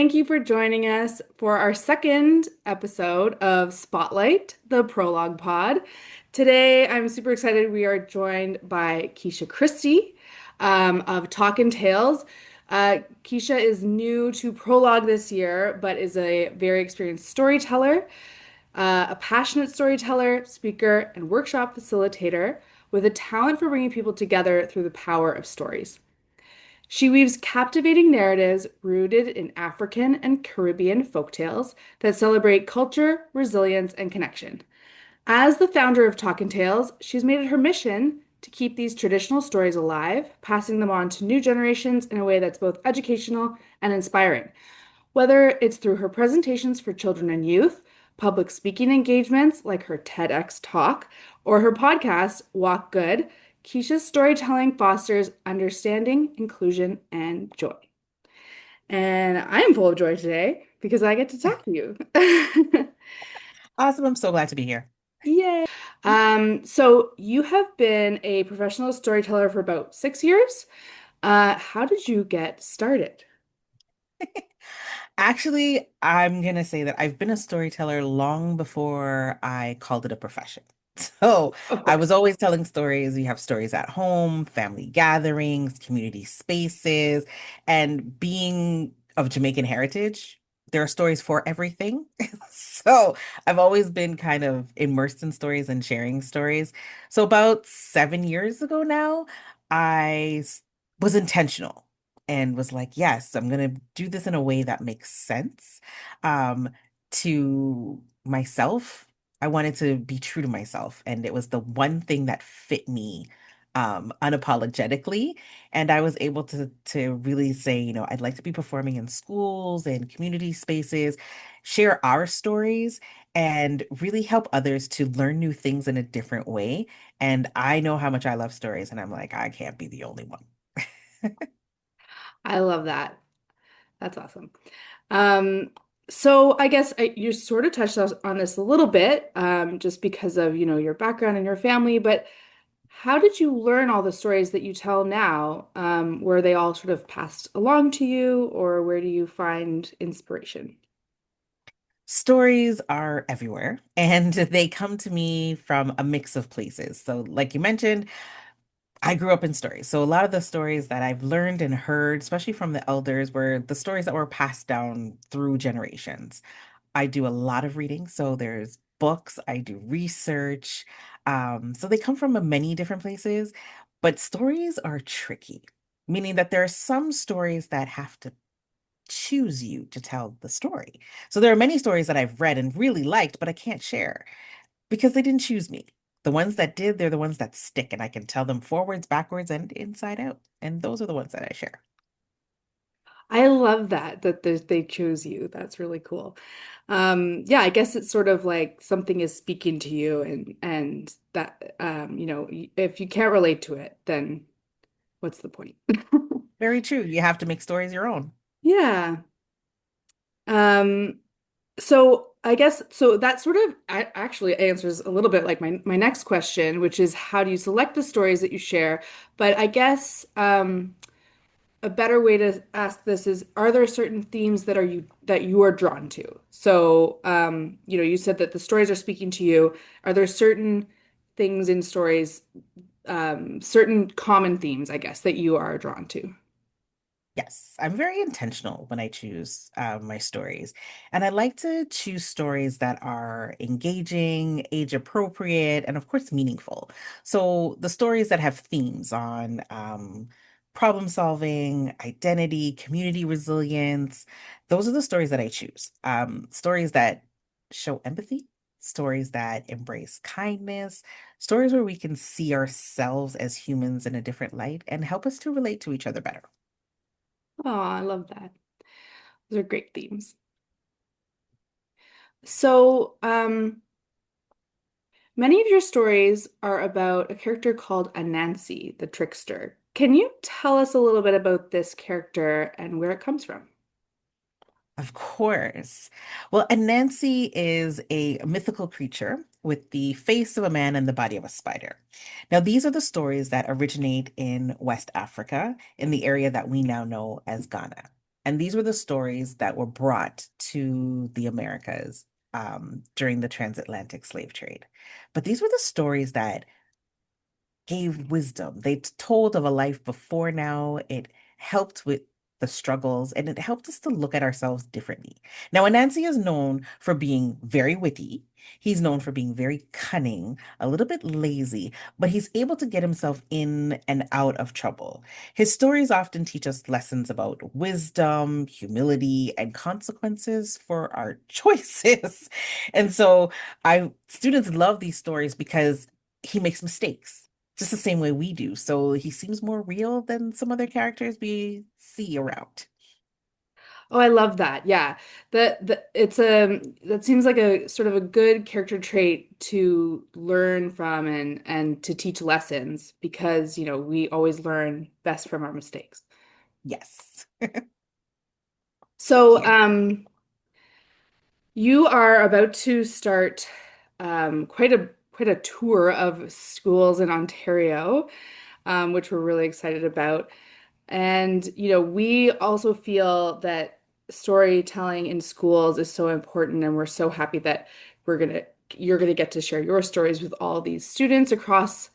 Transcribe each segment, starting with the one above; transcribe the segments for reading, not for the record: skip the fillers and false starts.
thank you for joining us for our second episode of Spotlight, the Prologue Pod. Today, I'm super excited. We are joined by Kesha Christie of Talkin Tales. Kesha is new to Prologue this year, but is a very experienced storyteller, a passionate storyteller, speaker, and workshop facilitator with a talent for bringing people together through the power of stories. She weaves captivating narratives rooted in African and Caribbean folktales that celebrate culture, resilience, and connection. As the founder of Talkin Tales, she's made it her mission to keep these traditional stories alive, passing them on to new generations in a way that's both educational and inspiring. Whether it's through her presentations for children and youth, public speaking engagements like her TEDx talk, or her podcast, Walk Good, Keisha's storytelling fosters understanding, inclusion, and joy. And I am full of joy today because I get to talk to you. Awesome. I'm so glad to be here. Yay. So you have been a professional storyteller for about 6 years. How did you get started? Actually, I'm gonna say that I've been a storyteller long before I called it a profession. So Of I course. was always telling stories. We have stories at home, family gatherings, community spaces, and being of Jamaican heritage, there are stories for everything. So I've always been kind of immersed in stories and sharing stories. So about 7 years ago now, I was intentional and was like, yes, I'm gonna do this in a way that makes sense um, to myself. I wanted to be true to myself, and it was the one thing that fit me unapologetically. And I was able to really say, I'd like to be performing in schools and community spaces, share our stories, and really help others to learn new things in a different way. And I know how much I love stories, and I'm like, I can't be the only one. I love that. That's awesome. Um, so I guess you sort of touched on this a little bit, just because of, your background and your family, but how did you learn all the stories that you tell now? Were they all sort of passed along to you, or where do you find inspiration? Stories are everywhere and they come to me from a mix of places. So, like you mentioned, I grew up in stories. So, a lot of the stories that I've learned and heard, especially from the elders, were the stories that were passed down through generations. I do a lot of reading. So, there's books, I do research. So, they come from many different places, but stories are tricky, meaning that there are some stories that have to choose you to tell the story. So there are many stories that I've read and really liked, but I can't share because they didn't choose me. The ones that did, they're the ones that stick, and I can tell them forwards, backwards, and inside out. And those are the ones that I share. I love that they chose you. That's really cool. Yeah, I guess it's sort of like something is speaking to you, and that if you can't relate to it, then what's the point? Very true. You have to make stories your own. Yeah. Um, so I guess so that sort of actually answers a little bit like my next question, which is how do you select the stories that you share? But I guess a better way to ask this is, are there certain themes that you are drawn to? So, you said that the stories are speaking to you. Are there certain things in stories, certain common themes, I guess, that you are drawn to? Yes, I'm very intentional when I choose my stories. And I like to choose stories that are engaging, age appropriate, and of course, meaningful. So the stories that have themes on problem solving, identity, community resilience, those are the stories that I choose. Stories that show empathy, stories that embrace kindness, stories where we can see ourselves as humans in a different light and help us to relate to each other better. Oh, I love that. Those are great themes. So, many of your stories are about a character called Anansi, the trickster. Can you tell us a little bit about this character and where it comes from? Of course. Well, Anansi is a mythical creature with the face of a man and the body of a spider. Now, these are the stories that originate in West Africa, in the area that we now know as Ghana. And these were the stories that were brought to the Americas during the transatlantic slave trade. But these were the stories that gave wisdom. They told of a life before now. It helped with the struggles and it helped us to look at ourselves differently. Now, Anansi is known for being very witty. He's known for being very cunning, a little bit lazy, but he's able to get himself in and out of trouble. His stories often teach us lessons about wisdom, humility, and consequences for our choices. And so I students love these stories because he makes mistakes just the same way we do. So he seems more real than some other characters we see around. Oh, I love that. Yeah. The it's a that seems like a sort of a good character trait to learn from and to teach lessons because, we always learn best from our mistakes. Yes. So, Yeah. you are about to start quite a tour of schools in Ontario, which we're really excited about. And, we also feel that storytelling in schools is so important, and we're so happy that you're gonna get to share your stories with all these students across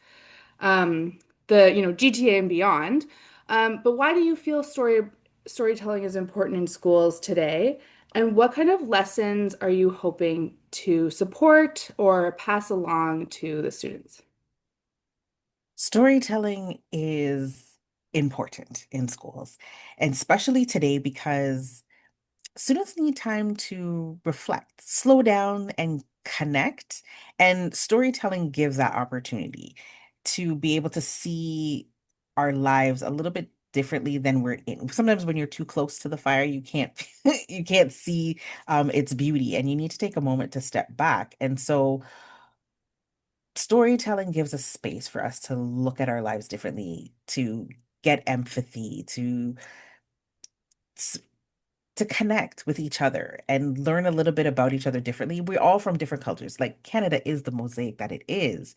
the, GTA and beyond. But why do you feel storytelling is important in schools today? And what kind of lessons are you hoping to support or pass along to the students? Storytelling is important in schools, and especially today because students need time to reflect, slow down, and connect. And storytelling gives that opportunity to be able to see our lives a little bit differently than we're in. Sometimes when you're too close to the fire, you can't you can't see its beauty, and you need to take a moment to step back. And so storytelling gives us space for us to look at our lives differently, to get empathy, to connect with each other and learn a little bit about each other differently. We're all from different cultures. Like Canada is the mosaic that it is.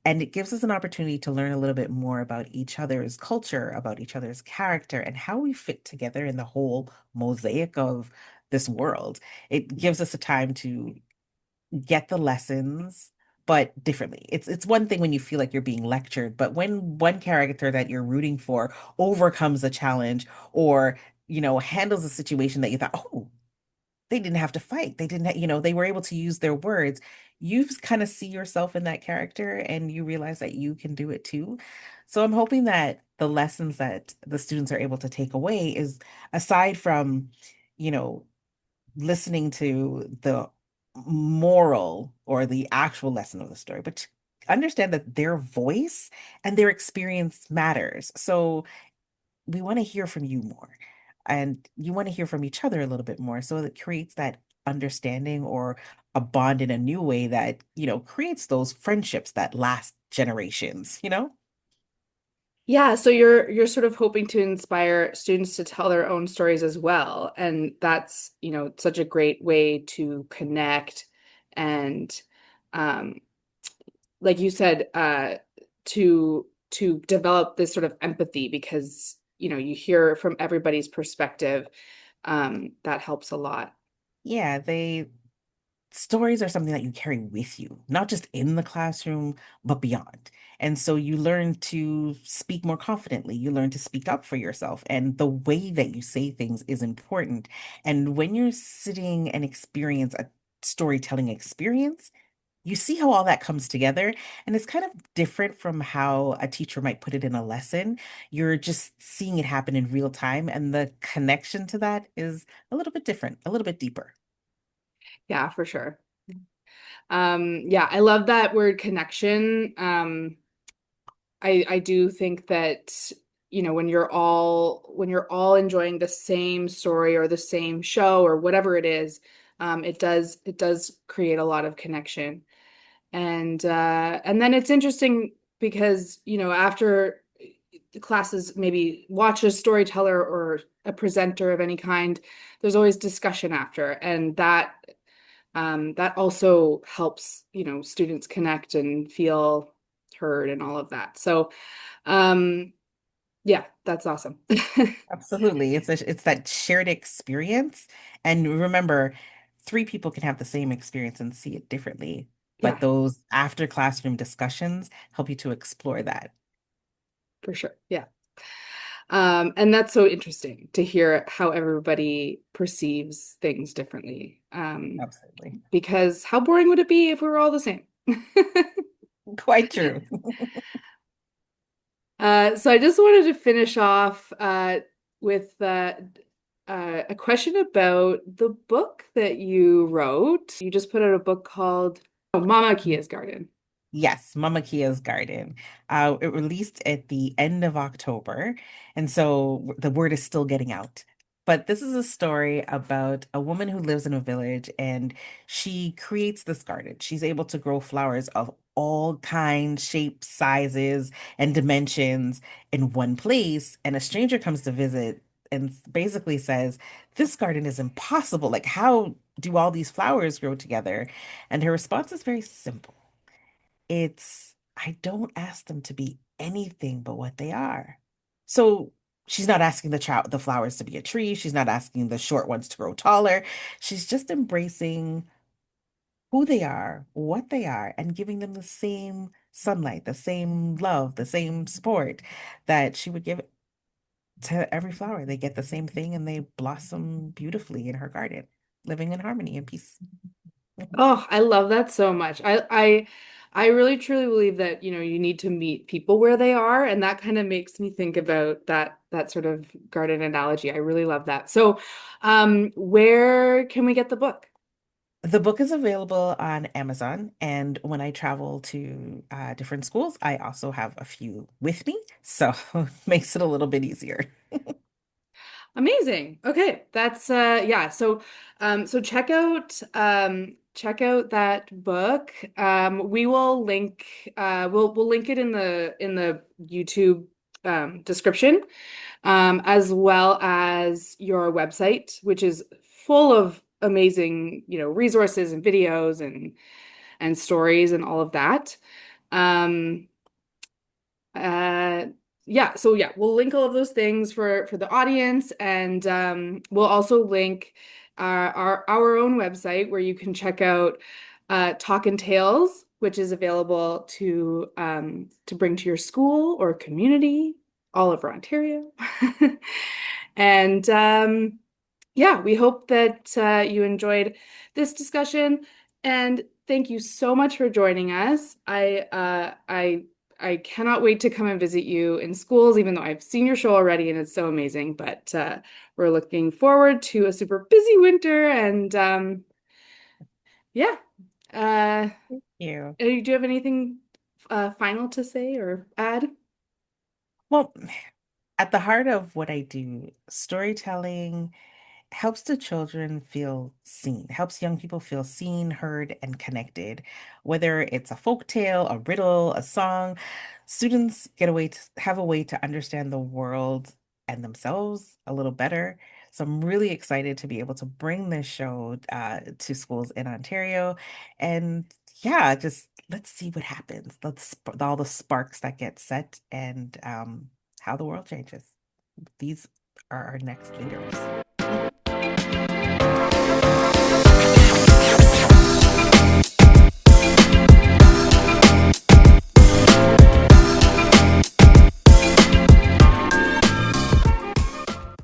And it gives us an opportunity to learn a little bit more about each other's culture, about each other's character, and how we fit together in the whole mosaic of this world. It gives us a time to get the lessons, but differently. It's one thing when you feel like you're being lectured, but when one character that you're rooting for overcomes a challenge or handles a situation that you thought, oh, they didn't have to fight. They didn't, they were able to use their words. You kind of see yourself in that character and you realize that you can do it too. So I'm hoping that the lessons that the students are able to take away is aside from, you know, listening to the moral or the actual lesson of the story, but to understand that their voice and their experience matters. So we want to hear from you more and you want to hear from each other a little bit more. So it creates that understanding or a bond in a new way that, creates those friendships that last generations. Yeah, so you're sort of hoping to inspire students to tell their own stories as well. And that's, such a great way to connect and um like you said, to develop this sort of empathy because, you hear from everybody's perspective. That helps a lot. Yeah, they stories are something that you carry with you, not just in the classroom, but beyond. And so you learn to speak more confidently. You learn to speak up for yourself. And the way that you say things is important. And when you're sitting and experience a storytelling experience, you see how all that comes together. And it's kind of different from how a teacher might put it in a lesson. You're just seeing it happen in real time. And the connection to that is a little bit different, a little bit deeper. Yeah, for sure. Yeah, I love that word connection. I do think that, when you're all enjoying the same story or the same show or whatever it is, it does create a lot of connection. And then it's interesting because, after the classes maybe watch a storyteller or a presenter of any kind, there's always discussion after, and that also helps, students connect and feel heard and all of that. So, um, Yeah, that's awesome. Absolutely. It's that shared experience. And remember, three people can have the same experience and see it differently. But Yeah, those after classroom discussions help you to explore that. for sure. Yeah. And that's so interesting to hear how everybody perceives things differently. Absolutely. Because how boring would it be if we were all the same? Quite true. So I just wanted to finish off with a question about the book that you wrote. You just put out a book called Mama Kia's Garden. Yes, Mama Kia's Garden. It released at the end of October, and so the word is still getting out. But this is a story about a woman who lives in a village and she creates this garden. She's able to grow flowers of all kinds, shapes, sizes, and dimensions in one place. And a stranger comes to visit and basically says, "This garden is impossible. Like, how do all these flowers grow together?" And her response is very simple. I don't ask them to be anything but what they are. So she's not asking the flowers to be a tree. She's not asking the short ones to grow taller. She's just embracing who they are, what they are, and giving them the same sunlight, the same love, the same support that she would give to every flower. They get the same thing and they blossom beautifully in her garden, living in harmony and peace. Oh, I love that so much. I really truly believe that, you need to meet people where they are, and that kind of makes me think about that sort of garden analogy. I really love that. So, where can we get the book? The book is available on Amazon, and when I travel to different schools, I also have a few with me, so it makes it a little bit easier. Amazing. Okay, that's yeah. So check out that book. We will link we'll link it in the YouTube description, as well as your website, which is full of amazing, resources and videos and stories and all of that. Um, uh, yeah, so yeah, we'll link all of those things for the audience, and we'll also link our own website where you can check out Talkin Tales, which is available to bring to your school or community all over Ontario. And yeah, we hope that you enjoyed this discussion, and thank you so much for joining us. I cannot wait to come and visit you in schools, even though I've seen your show already and it's so amazing. But we're looking forward to a super busy winter, and yeah. Thank you. Do you have anything final to say or add? Well, at the heart of what I do, storytelling helps the children feel seen, helps young people feel seen, heard, and connected. Whether it's a folk tale, a riddle, a song, students get a way to have a way to understand the world and themselves a little better. So I'm really excited to be able to bring this show to schools in Ontario. And yeah, just let's see what happens. All the sparks that get set and how the world changes. These are our next leaders.